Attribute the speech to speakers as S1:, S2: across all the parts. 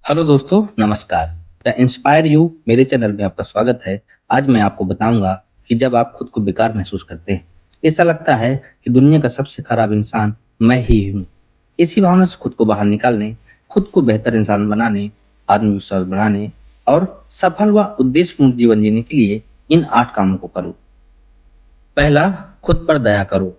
S1: Hello दोस्तों, नमस्कार। The inspire you मेरे चैनल में आपका स्वागत है। आज मैं आपको बताऊंगा कि जब आप खुद को बेकार महसूस करते हैं, ऐसा लगता है कि दुनिया का सबसे खराब इंसान मैं ही हूँ। इसी भावना से खुद को बाहर निकालने, खुद को बेहतर इंसान बनाने, आत्मविश्वास बढ़ाने और सफल व उद्देश्यपूर्ण जीवन जीने के लिए इन 8 कामों को करो। पहला, खुद पर दया करो।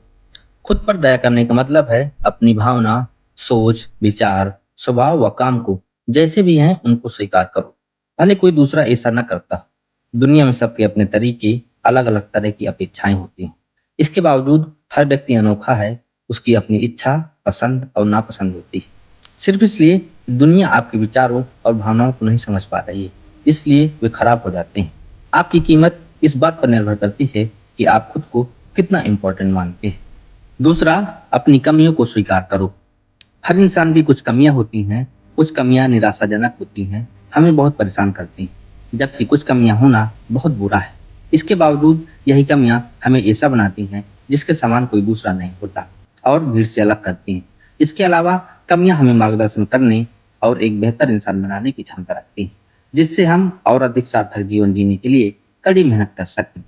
S1: खुद पर दया करने का मतलब है अपनी भावना, सोच, विचार, स्वभाव व काम को जैसे भी हैं उनको स्वीकार करो। भले कोई दूसरा ऐसा न करता। दुनिया में सबके अपने तरीके, अलग-अलग तरह की अपेक्षाएं होती हैं। इसके बावजूद हर व्यक्ति अनोखा है, उसकी अपनी इच्छा, पसंद और नापसंद होती है। सिर्फ इसलिए दुनिया आपके विचारों और भावनाओं को नहीं समझ पा रही है, इसलिए वे खराब हो जाते हैं। आपकी कीमत इस बात पर निर्भर करती है कि आप खुद को कितना इम्पोर्टेंट मानते हैं। दूसरा, अपनी कमियों को स्वीकार करो। हर इंसान की कुछ कमियां होती हैं, कुछ कमियां निराशाजनक होती हैं, हमें बहुत परेशान करती हैं, जबकि कुछ कमियां होना बहुत बुरा है। इसके बावजूद यही कमियां हमें ऐसा बनाती हैं जिसके समान कोई दूसरा नहीं होता और भीड़ से अलग करती हैं। इसके अलावा कमियां हमें मार्गदर्शन करने और एक बेहतर इंसान बनाने की क्षमता रखती हैं, जिससे हम और अधिक सार्थक जीवन जीने के लिए कड़ी मेहनत कर सकते हैं।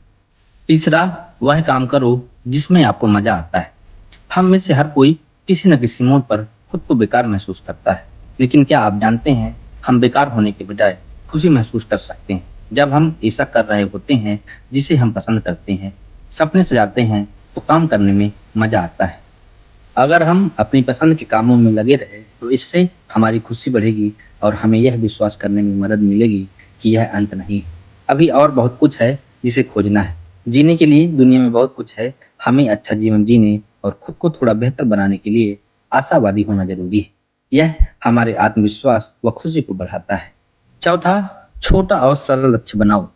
S1: तीसरा, वह काम करो जिसमें आपको मजा आता है। हम में से हर कोई किसी न किसी मोड़ पर खुद को बेकार महसूस करता है। लेकिन क्या आप जानते हैं, हम बेकार होने के बजाय खुशी महसूस कर सकते हैं जब हम ऐसा कर रहे होते हैं जिसे हम पसंद करते हैं, सपने सजाते हैं, तो काम करने में मजा आता है। अगर हम अपनी पसंद के कामों में लगे रहे तो इससे हमारी खुशी बढ़ेगी और हमें यह विश्वास करने में मदद मिलेगी कि यह अंत नहीं है। अभी और बहुत कुछ है जिसे खोजना है। जीने के लिए दुनिया में बहुत कुछ है। हमें अच्छा जीवन जीने और खुद को थोड़ा बेहतर बनाने के लिए आशावादी होना जरूरी है। यह हमारे आत्मविश्वास व खुशी को बढ़ाता है। चौथा, छोटा और सरल लक्ष्य बनाओ।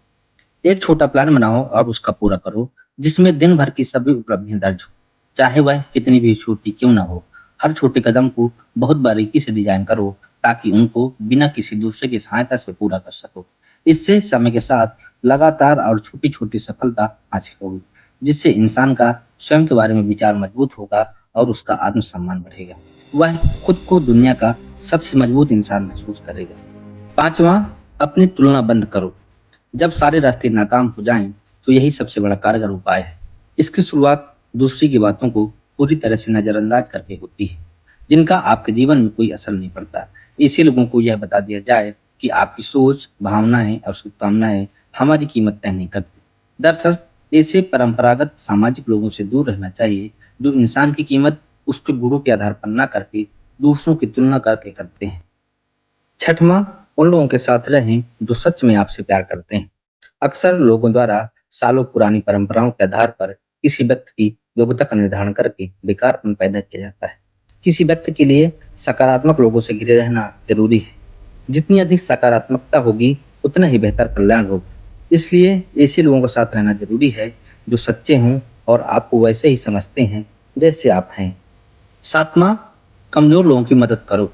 S1: एक छोटा प्लान बनाओ और उसका पूरा करो, जिसमें दिन भर की सभी उपलब्धियां दर्ज हो, चाहे वह कितनी भी छोटी क्यों ना हो। हर छोटे कदम को बहुत बारीकी से डिजाइन करो ताकि उनको बिना किसी दूसरे की सहायता से पूरा कर सको। इससे समय के साथ लगातार और छोटी छोटी सफलता हासिल होगी, जिससे इंसान का स्वयं के बारे में विचार मजबूत होगा और उसका आत्मसम्मान बढ़ेगा। वह खुद को दुनिया का सबसे मजबूत इंसान महसूस करेगा। पांचवा, अपनी तुलना बंद करो। जब सारे रास्ते नाकाम हो जाएं, तो यही सबसे बड़ा कारगर उपाय है। इसकी शुरुआत दूसरी की बातों को पूरी तरह से नजरअंदाज करके होती है, जिनका आपके जीवन में कोई असर नहीं पड़ता। ऐसे लोगों को यह बता दिया जाए कि आपकी सोच, भावनाएं और शुभकामनाएं हमारी कीमत तय नहीं करती। दरअसल ऐसे परंपरागत सामाजिक लोगों से दूर रहना चाहिए, जो इंसान की कीमत उसके गुणों के आधार पर न करके दूसरों की तुलना करके करते हैं। छठवां, उन लोगों के साथ रहें जो सच में आपसे प्यार करते हैं। अक्सर लोगों द्वारा सालों पुरानी परंपराओं के आधार पर किसी व्यक्ति की योग्यता का निर्धारण करके बेकारपन पैदा किया जाता है। किसी व्यक्ति के लिए सकारात्मक लोगों से घिरे रहना जरूरी है। जितनी अधिक सकारात्मकता होगी, उतना ही बेहतर कल्याण होगा। इसलिए ऐसे लोगों के साथ रहना जरूरी है जो सच्चे हों और आपको वैसे ही समझते हैं जैसे आप हैं। सातवां, कमजोर लोगों की मदद करो।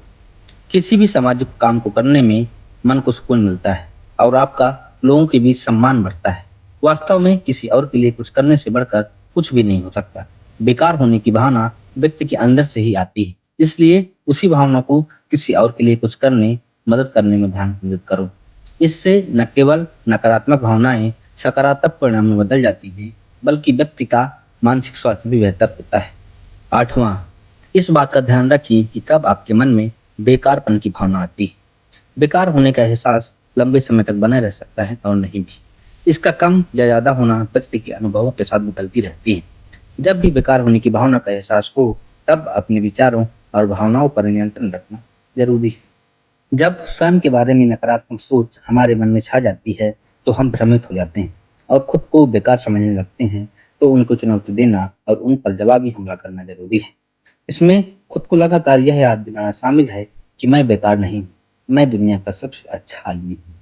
S1: किसी भी सामाजिक काम को करने में मन को सुकून मिलता है और आपका लोगों के बीच सम्मान बढ़ता है। वास्तव में किसी और के लिए कुछ करने से बढ़कर कुछ भी नहीं हो सकता। बेकार होने की भावना व्यक्ति के अंदर से ही आती है। इसलिए उसी भावना को किसी और के लिए कुछ करने, मदद करने में ध्यान केंद्रित करो। इससे न केवल नकारात्मक भावनाएं सकारात्मक परिणाम में बदल जाती हैं, बल्कि व्यक्ति का मानसिक स्वास्थ्य भी बेहतर होता है। आठवां, इस बात का ध्यान रखिए कि कब आपके मन में बेकारपन की भावना आती है। बेकार होने का एहसास लंबे समय तक बना रह सकता है और नहीं भी। इसका कम या ज्यादा होना व्यक्ति के अनुभवों के साथ बदलती रहती है। जब भी बेकार होने की भावना का एहसास हो, तब अपने विचारों और भावनाओं पर नियंत्रण रखना जरूरी है। जब स्वयं के बारे में नकारात्मक सोच हमारे मन में छा जाती है, तो हम भ्रमित हो जाते हैं और खुद को बेकार समझने लगते हैं। तो उनको चुनौती देना और उन पर जवाबी हमला करना जरूरी है। इसमें खुद को लगातार यह याद दिलाना शामिल है कि मैं बेकार नहीं हूँ, मैं दुनिया का सबसे अच्छा आदमी हूँ।